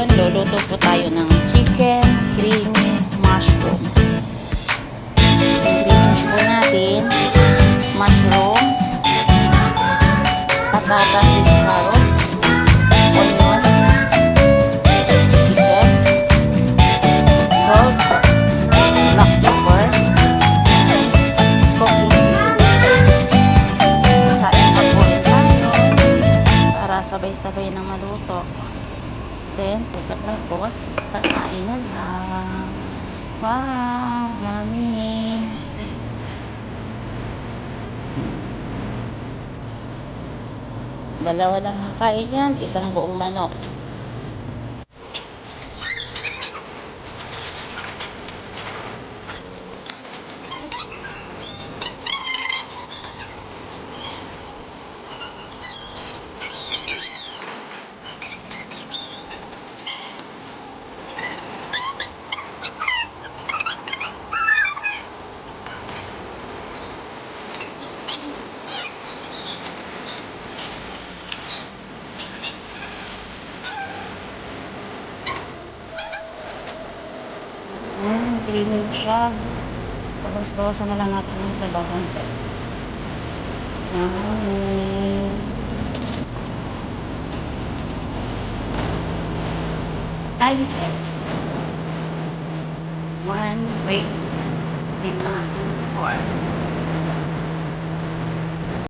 ngayon, luluto po tayo ng chicken creamy mushroom. Ingredients po natin, mushroom, patatas with carrots, onion, chicken, salt, black pepper, cooking saing pag-oil tayo para sabay-sabay na maluto. Then, pagkatapos, kakain na lang. Wow, mami! Dalawa lang kakain yan, isang buong manok. Creamy siya. Tapos-bawasan na lang natin yung sabaw konti. Ay! One, wait. Dito. Four.